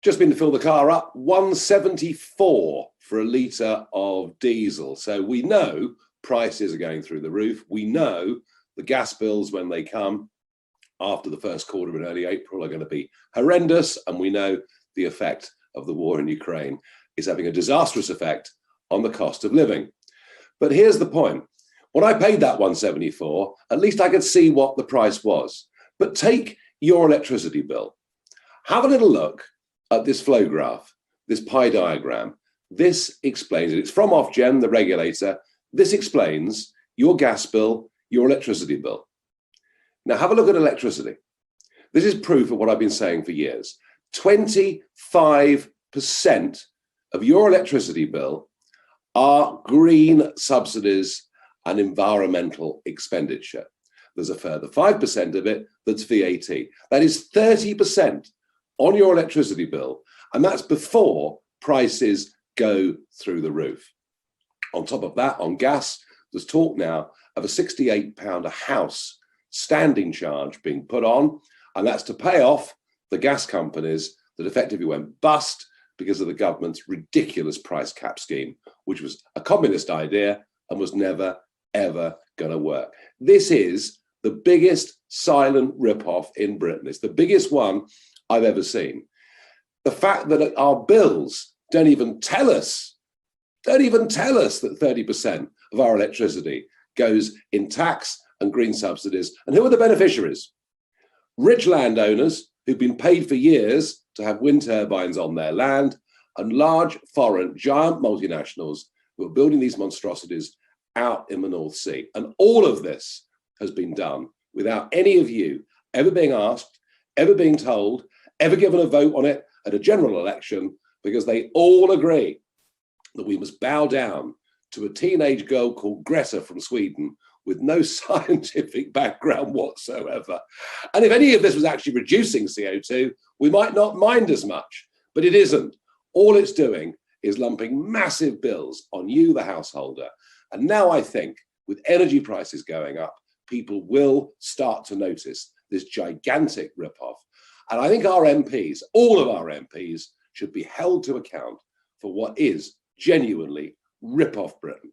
Just been to fill the car up, 174 for a litre of diesel. So we know prices are going through the roof. We know the gas bills, when they come after the first quarter in early April, are going to be horrendous. And we know the effect of the war in Ukraine is having a disastrous effect on the cost of living. But here's the point. When I paid that 174, at least I could see what the price was. But take your electricity bill. Have a little look at this flow graph, this pie diagram. This explains it. It's from Ofgem, the regulator. This explains your gas bill, your electricity bill. Now have a look at electricity. This is proof of what I've been saying for years. 25% of your electricity bill are green subsidies and environmental expenditure. There's a further 5% of it that's VAT. That is 30% on your electricity bill, and that's before prices go through the roof. On top of that, on gas, there's talk now of a £68 a house standing charge being put on, and that's to pay off the gas companies that effectively went bust because of the government's ridiculous price cap scheme, which was a communist idea and was never, ever going to work. This is the biggest silent rip-off in Britain. It's the biggest one I've ever seen. The fact that our bills don't even tell us that 30% of our electricity goes in tax and green subsidies. And who are the beneficiaries? Rich landowners who've been paid for years to have wind turbines on their land, and large foreign giant multinationals who are building these monstrosities out in the North Sea. And all of this has been done without any of you ever being asked, ever being told, ever given a vote on it at a general election, because they all agree that we must bow down to a teenage girl called Greta from Sweden with no scientific background whatsoever. And if any of this was actually reducing CO2, we might not mind as much, but it isn't. All it's doing is lumping massive bills on you, the householder. And now I think with energy prices going up, people will start to notice this gigantic ripoff. And I think our MPs, all of our MPs, should be held to account for what is genuinely rip-off Britain.